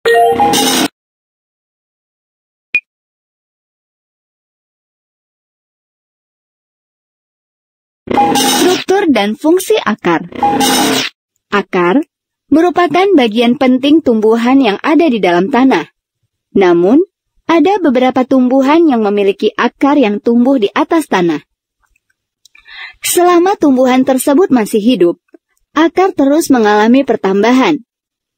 Struktur dan fungsi akar. Akar merupakan bagian penting tumbuhan yang ada di dalam tanah. Namun, ada beberapa tumbuhan yang memiliki akar yang tumbuh di atas tanah. Selama tumbuhan tersebut masih hidup, akar terus mengalami pertambahan.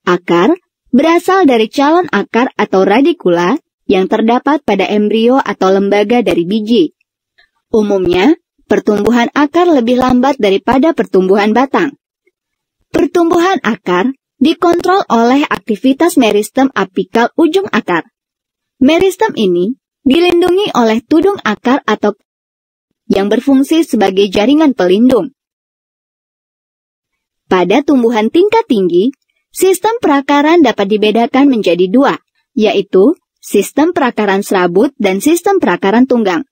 Akar berasal dari calon akar atau radikula yang terdapat pada embrio atau lembaga dari biji. Umumnya, pertumbuhan akar lebih lambat daripada pertumbuhan batang. Pertumbuhan akar dikontrol oleh aktivitas meristem apikal ujung akar. Meristem ini dilindungi oleh tudung akar atau yang berfungsi sebagai jaringan pelindung. Pada tumbuhan tingkat tinggi, sistem perakaran dapat dibedakan menjadi dua, yaitu sistem perakaran serabut dan sistem perakaran tunggang.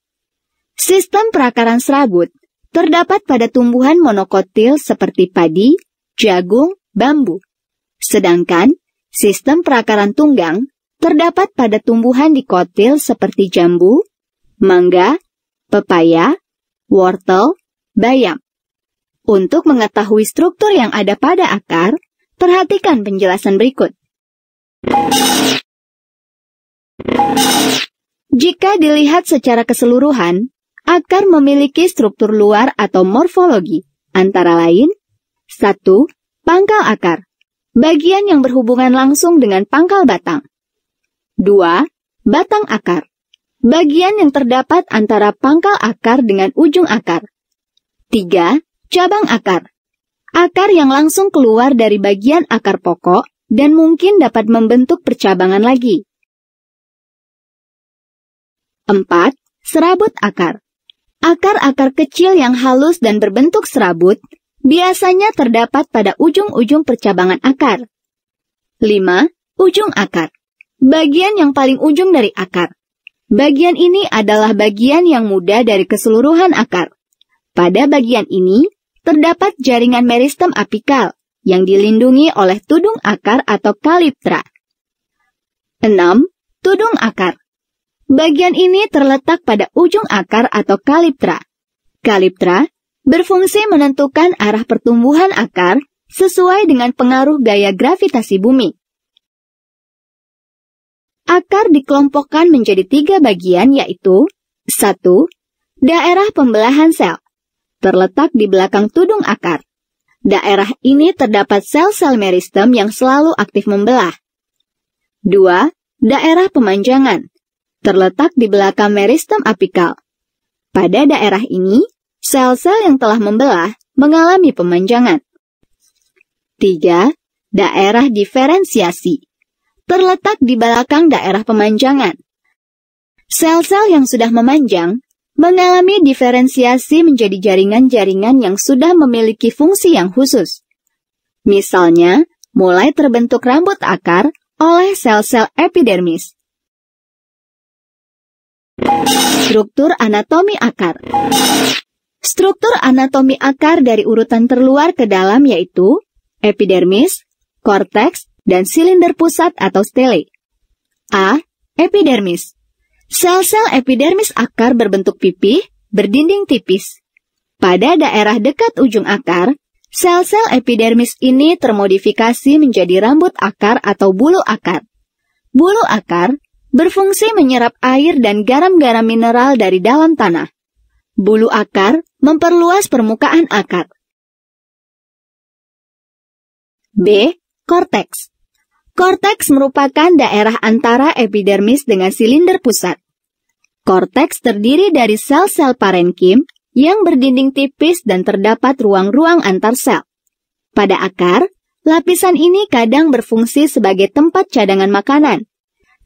Sistem perakaran serabut terdapat pada tumbuhan monokotil seperti padi, jagung, bambu. Sedangkan sistem perakaran tunggang terdapat pada tumbuhan dikotil seperti jambu, mangga, pepaya, wortel, bayam. Untuk mengetahui struktur yang ada pada akar, perhatikan penjelasan berikut. Jika dilihat secara keseluruhan, akar memiliki struktur luar atau morfologi, antara lain 1. Pangkal akar, bagian yang berhubungan langsung dengan pangkal batang. 2. Batang akar, bagian yang terdapat antara pangkal akar dengan ujung akar. 3. Cabang akar, akar yang langsung keluar dari bagian akar pokok dan mungkin dapat membentuk percabangan lagi. 4. Serabut akar, akar-akar kecil yang halus dan berbentuk serabut biasanya terdapat pada ujung-ujung percabangan akar. 5. Ujung akar, bagian yang paling ujung dari akar. Bagian ini adalah bagian yang muda dari keseluruhan akar. Pada bagian ini, terdapat jaringan meristem apikal yang dilindungi oleh tudung akar atau kaliptra. 6. Tudung akar. Bagian ini terletak pada ujung akar atau kaliptra. Kaliptra berfungsi menentukan arah pertumbuhan akar sesuai dengan pengaruh gaya gravitasi bumi. Akar dikelompokkan menjadi 3 bagian yaitu 1. Daerah pembelahan sel, terletak di belakang tudung akar. Daerah ini terdapat sel-sel meristem yang selalu aktif membelah. 2. Daerah pemanjangan, terletak di belakang meristem apikal. Pada daerah ini, sel-sel yang telah membelah mengalami pemanjangan. 3. Daerah diferensiasi, terletak di belakang daerah pemanjangan. Sel-sel yang sudah memanjang mengalami diferensiasi menjadi jaringan-jaringan yang sudah memiliki fungsi yang khusus. Misalnya, mulai terbentuk rambut akar oleh sel-sel epidermis. Struktur anatomi akar. Struktur anatomi akar dari urutan terluar ke dalam yaitu epidermis, korteks, dan silinder pusat atau stele. A. Epidermis. Sel-sel epidermis akar berbentuk pipih, berdinding tipis. Pada daerah dekat ujung akar, sel-sel epidermis ini termodifikasi menjadi rambut akar atau bulu akar. Bulu akar berfungsi menyerap air dan garam-garam mineral dari dalam tanah. Bulu akar memperluas permukaan akar. B. Korteks. Korteks merupakan daerah antara epidermis dengan silinder pusat. Korteks terdiri dari sel-sel parenkim yang berdinding tipis dan terdapat ruang-ruang antar sel. Pada akar, lapisan ini kadang berfungsi sebagai tempat cadangan makanan.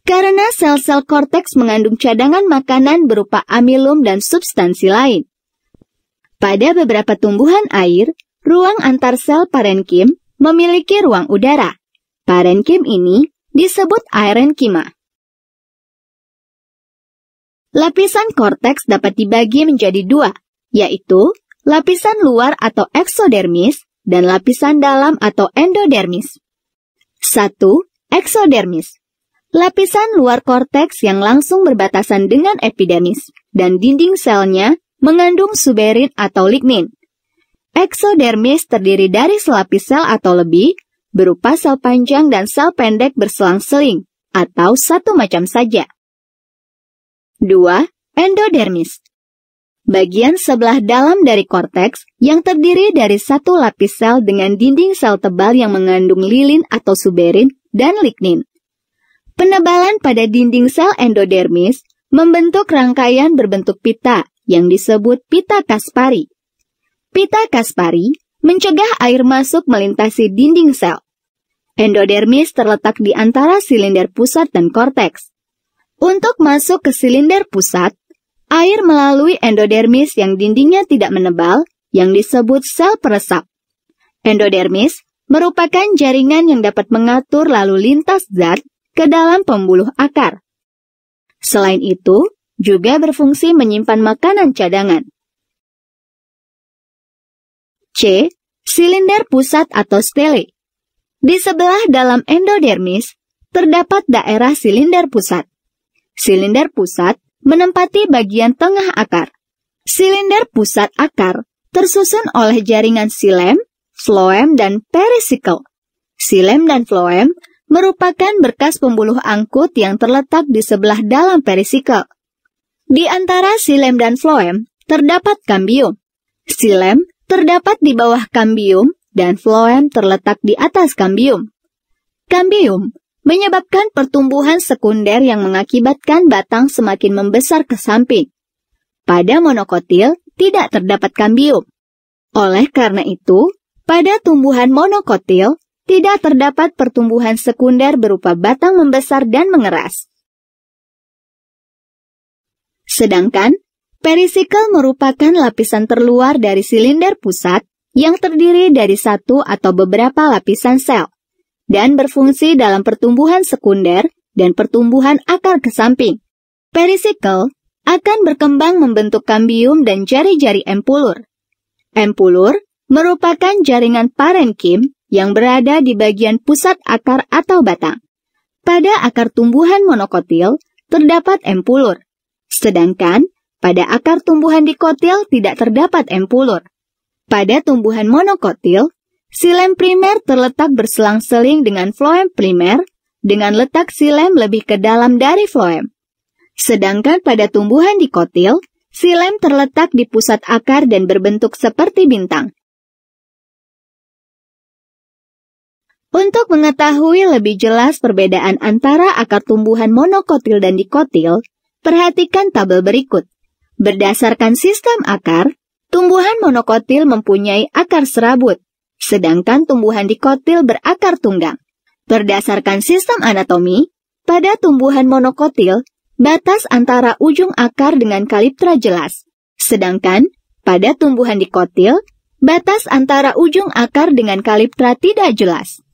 Karena sel-sel korteks mengandung cadangan makanan berupa amilum dan substansi lain. Pada beberapa tumbuhan air, ruang antar sel parenkim memiliki ruang udara. Parenkim ini disebut aerenkima. Lapisan korteks dapat dibagi menjadi 2, yaitu lapisan luar atau eksodermis dan lapisan dalam atau endodermis. 1. Eksodermis. Lapisan luar korteks yang langsung berbatasan dengan epidermis dan dinding selnya mengandung suberin atau lignin. Eksodermis terdiri dari selapis sel atau lebih, berupa sel panjang dan sel pendek berselang-seling, atau satu macam saja. 2. Endodermis. Bagian sebelah dalam dari korteks yang terdiri dari satu lapis sel dengan dinding sel tebal yang mengandung lilin atau suberin dan lignin. Penebalan pada dinding sel endodermis membentuk rangkaian berbentuk pita yang disebut pita Kaspari. Pita Kaspari mencegah air masuk melintasi dinding sel. Endodermis terletak di antara silinder pusat dan korteks. Untuk masuk ke silinder pusat, air melalui endodermis yang dindingnya tidak menebal, yang disebut sel peresap. Endodermis merupakan jaringan yang dapat mengatur lalu lintas zat ke dalam pembuluh akar. Selain itu, juga berfungsi menyimpan makanan cadangan. C. Silinder pusat atau stele. Di sebelah dalam endodermis, terdapat daerah silinder pusat. Silinder pusat menempati bagian tengah akar. Silinder pusat akar tersusun oleh jaringan xilem, floem, dan perisikl. Xilem dan floem merupakan berkas pembuluh angkut yang terletak di sebelah dalam perisikl. Di antara xilem dan floem terdapat kambium. Xilem terdapat di bawah kambium dan floem terletak di atas kambium. Kambium menyebabkan pertumbuhan sekunder yang mengakibatkan batang semakin membesar ke samping. Pada monokotil tidak terdapat kambium. Oleh karena itu, pada tumbuhan monokotil tidak terdapat pertumbuhan sekunder berupa batang membesar dan mengeras. Sedangkan, perisikl merupakan lapisan terluar dari silinder pusat yang terdiri dari satu atau beberapa lapisan sel, dan berfungsi dalam pertumbuhan sekunder dan pertumbuhan akar ke samping. Perisikl akan berkembang membentuk kambium dan jari-jari empulur. Empulur merupakan jaringan parenkim yang berada di bagian pusat akar atau batang. Pada akar tumbuhan monokotil terdapat empulur, sedangkan pada akar tumbuhan dikotil tidak terdapat empulur. Pada tumbuhan monokotil, xilem primer terletak berselang-seling dengan floem primer, dengan letak xilem lebih ke dalam dari floem. Sedangkan pada tumbuhan dikotil, xilem terletak di pusat akar dan berbentuk seperti bintang. Untuk mengetahui lebih jelas perbedaan antara akar tumbuhan monokotil dan dikotil, perhatikan tabel berikut. Berdasarkan sistem akar, tumbuhan monokotil mempunyai akar serabut, sedangkan tumbuhan dikotil berakar tunggang. Berdasarkan sistem anatomi, pada tumbuhan monokotil, batas antara ujung akar dengan kaliptra jelas, sedangkan pada tumbuhan dikotil, batas antara ujung akar dengan kaliptra tidak jelas.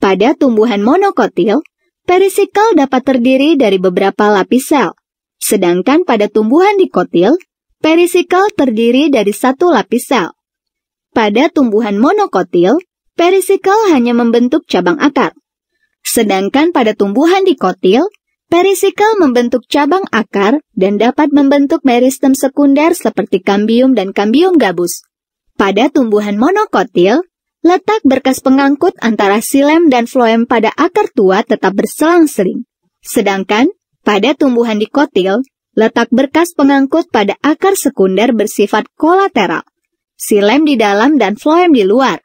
Pada tumbuhan monokotil, perisikl dapat terdiri dari beberapa lapis sel, sedangkan pada tumbuhan dikotil, perisikl terdiri dari satu lapis sel. Pada tumbuhan monokotil, perisikl hanya membentuk cabang akar. Sedangkan pada tumbuhan dikotil, perisikl membentuk cabang akar dan dapat membentuk meristem sekunder seperti kambium dan kambium gabus. Pada tumbuhan monokotil, letak berkas pengangkut antara xilem dan floem pada akar tua tetap berselang-seling. Sedangkan, pada tumbuhan dikotil, letak berkas pengangkut pada akar sekunder bersifat kolateral. Xilem di dalam dan floem di luar.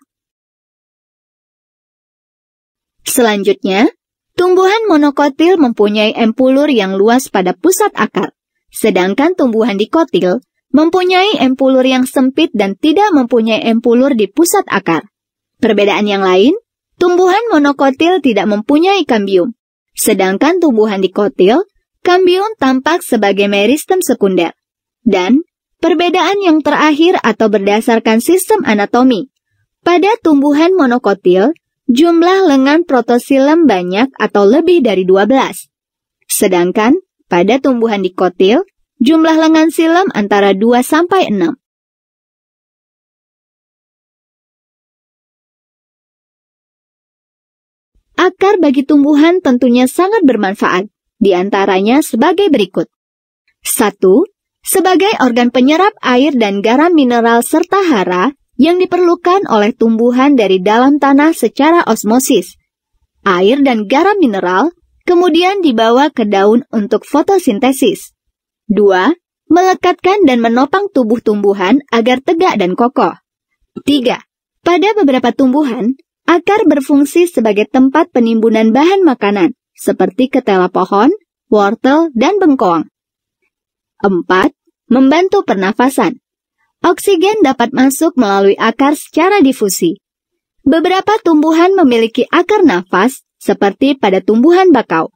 Selanjutnya, tumbuhan monokotil mempunyai empulur yang luas pada pusat akar. Sedangkan tumbuhan dikotil mempunyai empulur yang sempit dan tidak mempunyai empulur di pusat akar. Perbedaan yang lain, tumbuhan monokotil tidak mempunyai kambium, sedangkan tumbuhan dikotil, kambium tampak sebagai meristem sekunder. Dan, perbedaan yang terakhir atau berdasarkan sistem anatomi, pada tumbuhan monokotil, jumlah lengan protoxilem banyak atau lebih dari 12. Sedangkan, pada tumbuhan dikotil, jumlah lengan xilem antara 2 sampai 6. Akar bagi tumbuhan tentunya sangat bermanfaat, di antaranya sebagai berikut. 1. Sebagai organ penyerap air dan garam mineral serta hara yang diperlukan oleh tumbuhan dari dalam tanah secara osmosis. Air dan garam mineral kemudian dibawa ke daun untuk fotosintesis. 2. Melekatkan dan menopang tubuh tumbuhan agar tegak dan kokoh. 3. Pada beberapa tumbuhan, akar berfungsi sebagai tempat penimbunan bahan makanan, seperti ketela pohon, wortel, dan bengkoang. 4. Membantu pernafasan. Oksigen dapat masuk melalui akar secara difusi. Beberapa tumbuhan memiliki akar nafas, seperti pada tumbuhan bakau.